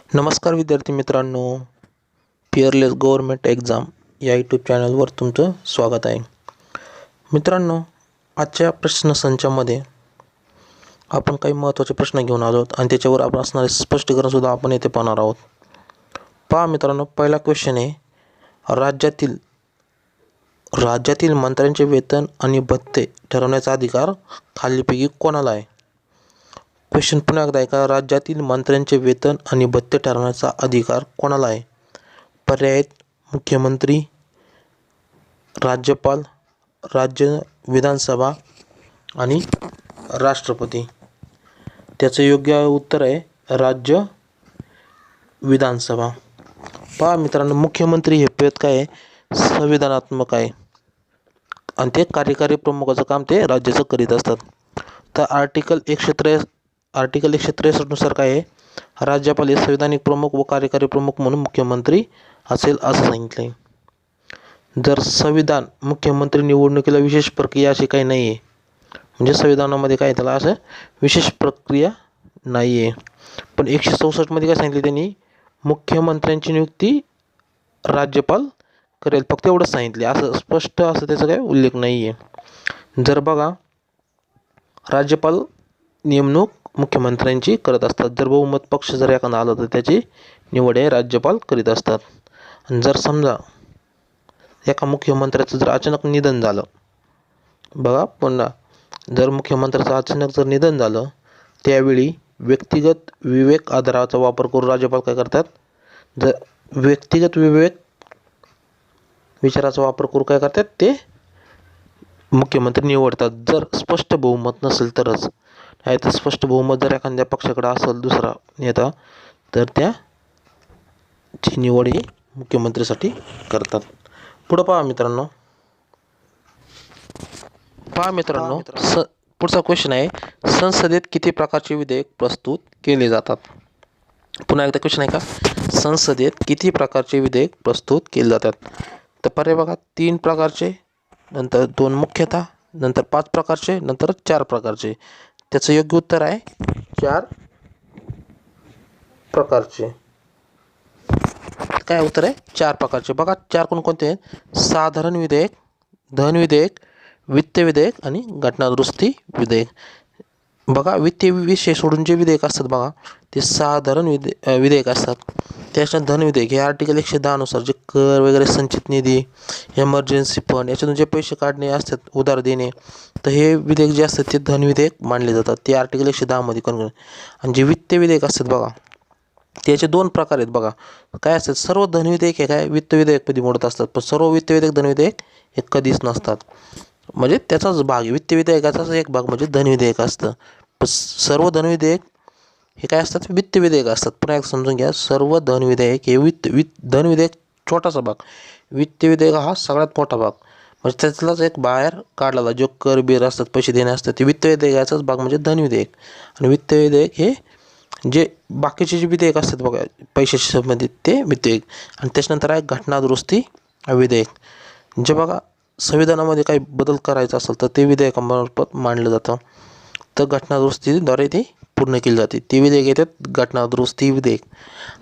नमस्कार विद्यार्थी मित्रांनो, फिअरलेस गव्हर्नमेंट एक्झाम या यूट्यूब चॅनलवर तुमचं स्वागत आहे. मित्रांनो, आजच्या प्रश्नसंचामध्ये आपण काही महत्त्वाचे प्रश्न घेऊन आलो आहोत आणि त्याच्यावर आपण असणारे स्पष्टीकरणसुद्धा आपण येथे पाहणार आहोत. पहा मित्रांनो, पहिला क्वेश्चन आहे, राज्यातील मंत्र्यांचे वेतन आणि भत्ते ठरवण्याचा अधिकार खालीलपैकी कोणाला आहे? क्वेश्चन पुन्हा एकदा ऐका. राज्यातील मंत्र्यांचे वेतन आणि भत्ते ठरवण्याचा अधिकार कोणाला आहे? पर्याय आहेत मुख्यमंत्री, राज्यपाल, राज्य विधानसभा आणि राष्ट्रपती. त्याचं योग्य उत्तर आहे राज्य विधानसभा. पहा मित्रांनो, मुख्यमंत्री हे पद काय आहे? संविधानात्मक आहे आणि ते कार्यकारी प्रमुखाचं काम ते राज्याचं करीत असतात. तर आर्टिकल 163 नुसार काय आहे? राज्यपाल हे संविधानिक प्रमुख व कार्यकारी प्रमुख म्हणून मुख्यमंत्री असेल असं सांगितलं आहे. जर संविधान मुख्यमंत्री निवडणुकीला विशेष प्रक्रिया अशी काही नाही आहे, म्हणजे संविधानामध्ये काय त्याला असं विशेष प्रक्रिया नाही आहे. पण 164 काय सांगितले त्यांनी? मुख्यमंत्र्यांची नियुक्ती राज्यपाल करेल, फक्त एवढंच सांगितले. असं स्पष्ट असं त्याचा काही उल्लेख नाही आहे. जर बघा, राज्यपाल नेमणूक मुख्यमंत्र्यांची करत असतात. जर बहुमत पक्ष जर एखादा आला तर त्याची निवड हे राज्यपाल करीत असतात. आणि जर समजा एका मुख्यमंत्र्याचं जर अचानक निधन झालं, बघा पुन्हा, जर मुख्यमंत्र्याचं अचानक जर निधन झालं, त्यावेळी व्यक्तिगत विवेक आधाराचा वापर करून राज्यपाल काय करतात? जर व्यक्तिगत विवेक विचाराचा वापर करून काय करतात? ते मुख्यमंत्री निवडतात. जर स्पष्ट बहुमत नसेल तरच. नाही तर स्पष्ट बहुमत जर एखाद्या पक्षाकडे असेल दुसरा नेता, तर त्याची निवड ही मुख्यमंत्रीसाठी करतात. पुढं पहा मित्रांनो. पुढचा क्वेश्चन आहे, संसदेत किती प्रकारचे विधेयक प्रस्तुत केले जातात? पुन्हा एकदा क्वेश्चन आहे का? संसदेत किती प्रकारचे विधेयक प्रस्तुत केले जातात? तर पर्याय बघा, 3 प्रकारचे, नंतर 2 मुख्यतः, नंतर 5 प्रकारचे, नंतर 4 प्रकारचे. त्याचं योग्य उत्तर आहे 4 प्रकारचे. काय उत्तर आहे? 4 प्रकारचे. बघा 4 कोणकोणते आहेत? साधारण विधेयक, धन विधेयक, वित्त विधेयक आणि घटनादुरुस्ती विधेयक. बघा, वित्तीय विषय सोडून जे विधेयक असतात बघा, ते साधारण विधेयक असतात. त्याच्यात धन विधेयक हे आर्टिकल 110 नुसार जे कर वगैरे, संचित निधी, इमर्जन्सी फंड याच्यातून जे पैसे काढणे असतात, उधार देणे, तर हे विधेयक जे असतात ते धन विधेयक मानले जातात. ते आर्टिकल 110 मध्ये करून. आणि जे वित्त विधेयक असतात बघा, त्याचे 2 प्रकार आहेत. बघा काय असतात? सर्व धन विधेयक हे काय वित्त विधेयकमध्ये मोडत असतात, पण सर्व वित्त विधेयक धन विधेयक हे कधीच नसतात. म्हणजे त्याचाच भाग, वित्त विधेयकाचाच एक भाग म्हणजे धन विधेयक असतं. पण सर्व धन विधेयक हे काय असतात? वित्त विधेयक असतात. पुन्हा एक समजून घ्या, सर्व धन विधेयक हे धन विधेयक छोटासा भाग, वित्त विधेयक हा सगळ्यात मोठा भाग. म्हणजे त्यातलाच एक बाहेर काढलेला जो कर बीर असतात, पैसे देणे असतात, ते वित्त विधेयकाचाच भाग म्हणजे धन विधेयक. आणि वित्त विधेयक हे जे बाकीचे जे विधेयक असतात बघा पैशाशी संबंधित, ते विधेयक. आणि त्याच्यानंतर आहे घटनादुरुस्ती विधेयक. जे बघा संविधानामध्ये काही बदल करायचा असेल तर ते विधेयकामार्फत मांडलं जातं. तर घटनादुरुस्तीद्वारे ते पूर्ण केली जाते. ते विधेयक येतात घटनादुरुस्ती विधेयक.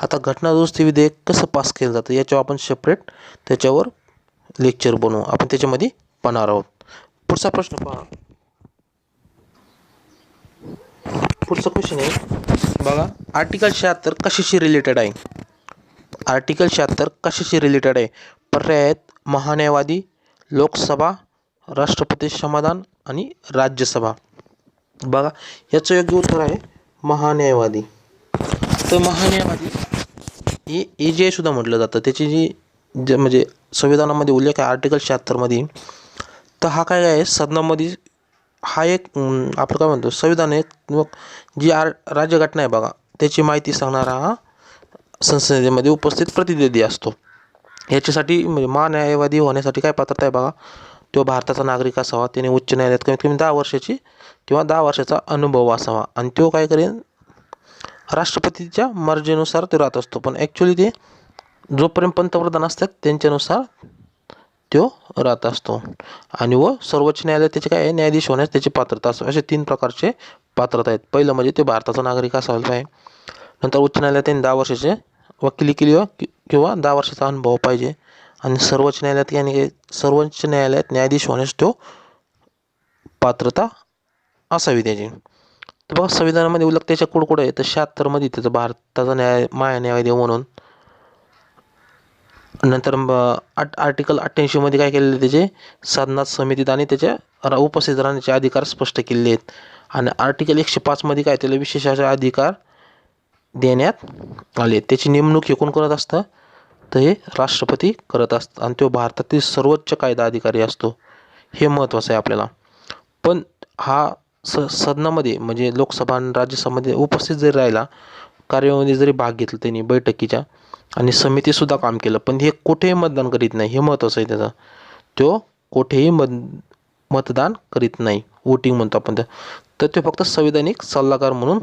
आता घटनादुरुस्ती विधेयक कसं पास केलं जातं याच्यावर आपण सेपरेट त्याच्यावर लेक्चर बनवू, आपण त्याच्यामध्ये पाहणार आहोत. पुढचा प्रश्न पहा. पुढचा क्वेश्चन आहे बघा, आर्टिकल 76 कशाशी रिलेटेड आहे? आर्टिकल 76 कशाशी रिलेटेड आहे? पर्याय आहेत महान्यायवादी, लोकसभा, राष्ट्रपती समाधान आणि राज्यसभा. बघा याचं योग्य उत्तर आहे महान्यायवादी. तर महान्यायवादी हे जे सुद्धा म्हटलं जातं, त्याची जी म्हणजे संविधानामध्ये उल्लेख आहे आर्टिकल 76 मध्ये. तर हा काय आहे? सदनामध्ये हा एक आपलं काय म्हणतो संविधान एक जी राज्यघटना आहे बघा, त्याची माहिती सांगणारा हा संसदेमध्ये उपस्थित प्रतिनिधी असतो. याच्यासाठी म्हणजे महान्यायवादी होण्यासाठी काय पात्रता आहे बघा, तो भारताचा नागरिक असावा, त्याने उच्च न्यायालयात कमीत कमी 10 वर्षाची किंवा 10 वर्षाचा अनुभव असावा, आणि तो काय करेन राष्ट्रपतीच्या मर्जीनुसार ते राहत असतो. पण ॲक्च्युली ते जोपर्यंत पंतप्रधान असतात त्यांच्यानुसार तो राहत असतो. आणि व सर्वोच्च न्यायालयात त्याचे काय आहे, न्यायाधीश होण्यास त्याची पात्रता असते. असे 3 प्रकारचे पात्रता आहेत. पहिलं म्हणजे ते भारताचा नागरिक असायला पाहिजे, नंतर उच्च न्यायालयात त्यांनी 10 वर्षाचे वकिली केली किंवा 10 वर्षाचा अनुभव पाहिजे. आणि सर्वोच्च न्यायालयात याने सर्वोच्च न्यायालयात न्यायाधीश होण्यास तो पात्रता असावी त्याची. तर बघा संविधानामध्ये उल्लेख त्याच्या कुठं आहे तर 76 मध्ये त्याचं भारताचा महान्यायवादी म्हणून. नंतर आर्टिकल 88 मध्ये काय केलेले त्याचे सदनात समितीत आणि त्याच्या उपस्थित राहण्याचे अधिकार स्पष्ट केलेले आहेत. आणि आर्टिकल 105 मध्ये काय त्याला विशेष अधिकार देण्यात आले. त्याची नेमणूक हे कोण करत असतं तर हे राष्ट्रपती करत असतात आणि तो भारतातील सर्वोच्च कायदा अधिकारी असतो. हे महत्त्वाचं आहे आपल्याला. पण हा सदनामध्ये म्हणजे लोकसभा आणि राज्यसभामध्ये उपस्थित जरी राहिला, कार्यामध्ये जरी भाग घेतला त्यांनी बैठकीच्या आणि समितीसुद्धा काम केलं, पण हे कुठेही मतदान करीत नाही. हे महत्त्वाचं आहे त्याचं. तो कुठेही मतदान करीत नाही, वोटिंग म्हणतो आपण तर तो फक्त संविधानिक सल्लागार म्हणून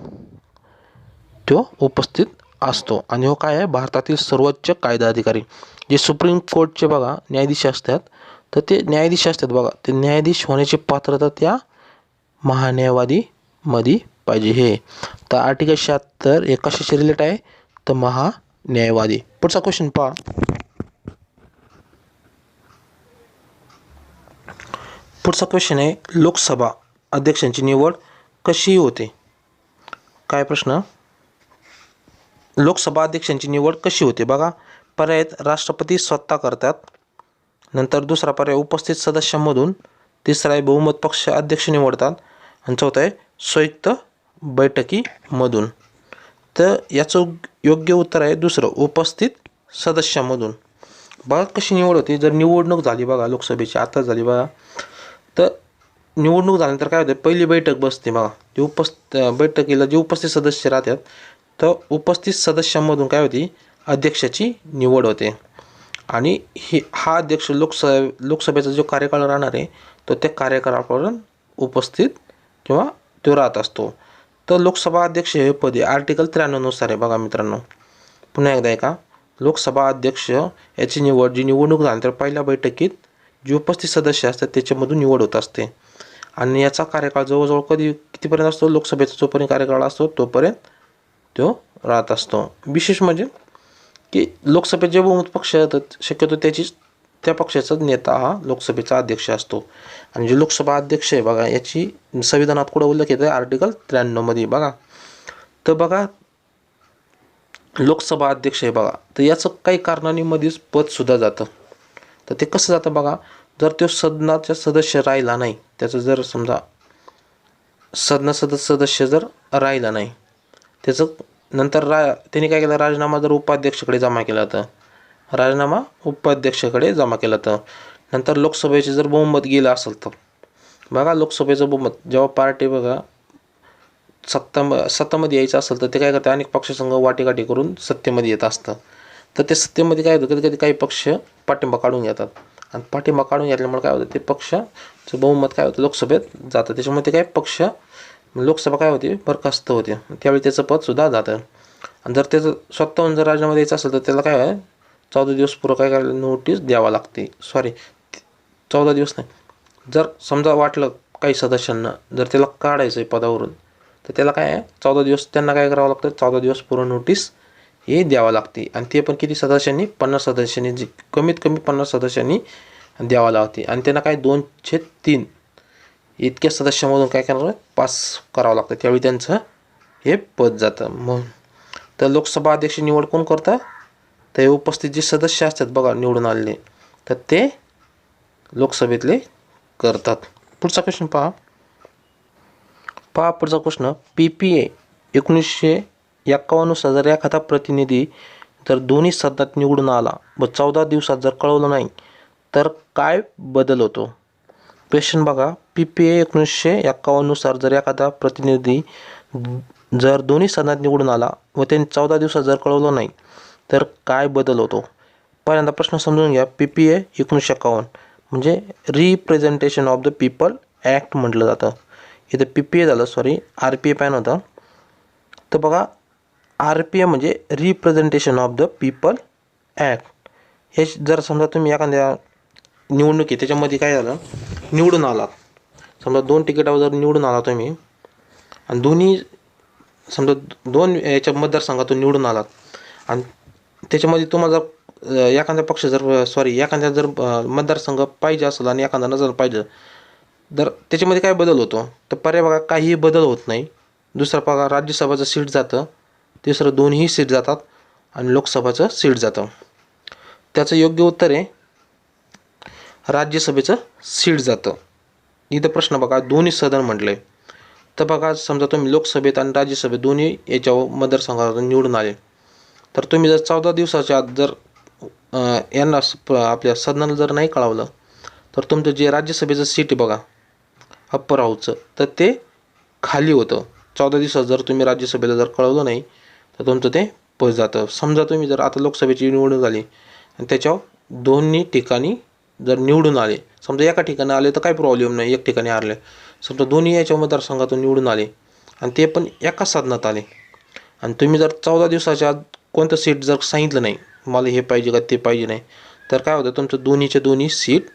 तो उपस्थित असतो. आणि हो काय आहे भारतातील सर्वोच्च कायदा अधिकारी. जे सुप्रीम कोर्टचे बघा न्यायाधीश असतात तर ते न्यायाधीश असतात बघा, ते न्यायाधीश होण्याची पात्रता त्या महान्यायवादीमध्ये पाहिजे. हे तर आर्टिकल 76 हे कशाशी रिलेट आहे तर महान्यायवादी. पुढचा क्वेश्चन पहा. पुढचा क्वेश्चन आहे लोकसभा अध्यक्षांची निवड कशी होते. काय प्रश्न, लोकसभा अध्यक्षांची निवड कशी होते. बघा पर्याय राष्ट्रपती स्वतः करतात. नंतर दुसरा पर्याय उपस्थित सदस्यांमधून. तिसरा आहे बहुमत पक्ष अध्यक्ष निवडतात. आणि चौथा आहे संयुक्त बैठकीमधून. तर याचं योग्य उत्तर आहे दुसरं, उपस्थित सदस्यांमधून. बघा कशी निवड होती. जर निवडणूक झाली बघा लोकसभेची आता झाली बघा, तर निवडणूक झाल्यानंतर काय होतं पहिली बैठक बसते बघा. ते बैठकीला जे उपस्थित सदस्य राहतात तर उपस्थित सदस्यांमधून काय होती अध्यक्षाची निवड होते. आणि हा अध्यक्ष लोकसभेचा जो कार्यकाळ राहणार आहे तो त्या कार्यकाळापर्यंत उपस्थित किंवा तो राहत असतो. तर लोकसभा अध्यक्ष हे पद आर्टिकल 93 नुसार आहे बघा मित्रांनो. पुन्हा एकदा आहे का, लोकसभा अध्यक्ष याची निवड जी निवडणूक झाल्यानंतर पहिल्या बैठकीत जे उपस्थित सदस्य असतात त्याच्यामधून निवड होत असते. आणि याचा कार्यकाळ जवळजवळ कितीपर्यंत असतो, लोकसभेचा जोपर्यंत कार्यकाळ असतो तोपर्यंत तो राहत असतो. विशेष म्हणजे की लोकसभेत जे बहुमत पक्ष येतात शक्यतो त्या पक्षाचा नेता हा लोकसभेचा अध्यक्ष असतो. आणि जे लोकसभा अध्यक्ष आहे बघा याची संविधानात कुठं उल्लेख येतो आर्टिकल 93 मध्ये बघा. तर बघा लोकसभा अध्यक्ष आहे बघा, तर याचं काही कारणांमध्येच पदसुद्धा जातं. तर ते कसं जातं बघा, जर तो सदनाचा सदस्य राहिला नाही, त्याचं जर समजा सदस्य जर राहिला नाही त्याचं नंतर त्याने काय केलं राजीनामा जर उपाध्यक्षाकडे जमा केला तर उपाध्यक्षाकडे जमा केला तर नंतर लोकसभेचे जर बहुमत गेलं असेल तर बघा लोकसभेचं बहुमत जेव्हा पार्टी बघा सत्तामध्ये यायचं असेल तर ते काय करते अनेक पक्षसंघ वाटेगाठी करून सत्तेमध्ये येत असतं. तर ते सत्तेमध्ये काय होतं कधी कधी काही पक्ष पाठिंबा काढून घेतात आणि पाठिंबा काढून घेतल्यामुळे काय होतं ते पक्षाचं बहुमत काय होतं लोकसभेत जातं. त्याच्यामुळे ते काय पक्ष लोकसभा काय होते बरखास्त होते, त्यावेळी त्याचं पदसुद्धा जातं. आणि जर त्याचं स्वतःहून जर राजीनामा द्यायचं असेल तर त्याला काय आहे 14 दिवस पूर्व काय करायला नोटीस द्यावा लागते. 14 दिवस नाही, जर समजा वाटलं काही सदस्यांना जर त्याला काढायचं आहे पदावरून तर त्याला काय आहे 14 दिवस त्यांना काय करावं लागतं 14 दिवस पूर्व नोटीस हे द्यावं लागते. आणि ते पण किती सदस्यांनी 50 सदस्यांनी जी कमीत कमी 50 सदस्यांनी द्यावं लागते. आणि त्यांना काय 2/3 इतक्या सदस्यांमधून काय करणार पास करावं लागतं, त्यावेळी त्यांचं हे पद जातं. म्हणून तर लोकसभा अध्यक्ष निवड कोण करतं तर उपस्थित जे सदस्य असतात बघा निवडून आलेले तर ते लोकसभेतले करतात. पुढचा क्वेश्चन पहा पुढचा प्रश्न. PPA 1951 नुसार जर एखादा प्रतिनिधी जर दोन्ही सदनात निवडून आला व 14 दिवसात जर कळवलं नाही तर काय बदल होतो. क्वेश्चन बघा PPA 1951 नुसार जर एखादा प्रतिनिधी जर दोन्ही सदनात निवडून आला व त्यांनी 14 दिवसात जर कळवलं नाही तर काय बदल होतो. पहिल्यांदा प्रश्न समजून घ्या. PPA 1951 म्हणजे representation of the people act म्हटलं जातं. इथं PPA झालं RPA पॅन होतं. तर बघा RPA म्हणजे representation of the people act. हे जर समजा तुम्ही एखाद्या निवडणुकी त्याच्यामध्ये काय झालं निवडून आलात, समजा 2 तिकिटावर जर निवडून आला तुम्ही आणि दोन्ही समजा 2 याच्या मतदारसंघातून निवडून आलात आणि त्याच्यामध्ये तुम्हाला जर एखाद्या पक्ष जर एखाद्या जर मतदारसंघ पाहिजे असेल आणि एखादा नजर पाहिजे, तर त्याच्यामध्ये काय बदल होतो? तर पर्याय बघा, काहीही बदल होत नाही. दुसरा बघा, राज्यसभाचं सीट जातं. तिसरं दोन्ही सीट जातात आणि लोकसभाचं सीट जातं. त्याचं योग्य उत्तर आहे राज्यसभेचं सीट जातं. इथं प्रश्न बघा, दोन्ही सदन म्हटलंय. तर बघा, समजा तुम्ही लोकसभेत आणि राज्यसभेत दोन्ही याच्यावर मतदारसंघातून निवडून आले, तर तुम्ही जर 14 दिवसाच्या आत जर यांना आपल्या सदनाला जर नाही कळवलं, तर तुमचं जे राज्यसभेचं सीट आहे बघा अप्पर हाऊसचं, तर ते खाली होतं. 14 दिवसात जर तुम्ही राज्यसभेला जर कळवलं नाही, तर तुमचं ते पद जातं. समजा तुम्ही जर आता लोकसभेची निवडणूक झाली आणि त्याच्यावर दोन्ही ठिकाणी जर निवडून आले, समजा एका ठिकाणी आले तर काही प्रॉब्लेम नाही, एक ठिकाणी हारले. समजा दोन्ही याच्या मतदारसंघातून निवडून आले आणि ते पण एकाच सदनात आले आणि तुम्ही जर 14 दिवसाच्या आत कोणतं सीट जर सांगितलं नाही, मला हे पाहिजे का ते पाहिजे नाही, तर काय होतं, तुमचं दोन्हीचे दोन्ही सीट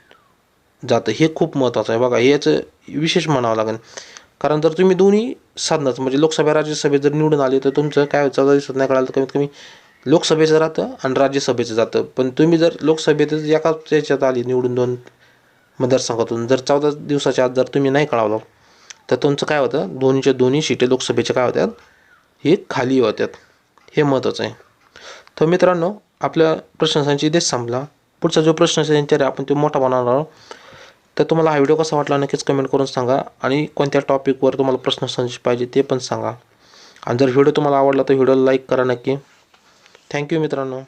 जातं. हे खूप महत्त्वाचं आहे बघा, याचं विशेष म्हणावं लागेल. कारण जर तुम्ही दोन्ही साधनाचं म्हणजे लोकसभा राज्यसभेत जर निवडून आले, तर तुमचं काय 14 दिवसात नाही कळालं तर कमीत कमी लोकसभेचं राहतं आणि राज्यसभेचं जातं. पण तुम्ही जर लोकसभेतच एकाच याच्यात आली निवडून 2 मतदारसंघातून, जर 14 दिवसाच्या आत जर तुम्ही नाही कळवलं, तर तुमचं काय होतं, दोन्हीच्या दोन्ही सीटे लोकसभेच्या काय होत्यात, हे खाली होत्यात. हे महत्त्वाचं आहे. तर मित्रांनो, आपल्या प्रश्नांची इथेच संपला. पुढचा जो प्रश्न असेल त्यांच्यावर आपण तो मोठा बनवणार आहोत. तर तुम्हाला हा व्हिडिओ कसा वाटला नक्कीच कमेंट करून सांगा आणि कोणत्या टॉपिकवर तुम्हाला प्रश्नसंच पाहिजे ते पण सांगा. आणि जर व्हिडिओ तुम्हाला आवडला तर व्हिडिओला लाईक करा नक्की. थँक्यू मित्रांनो.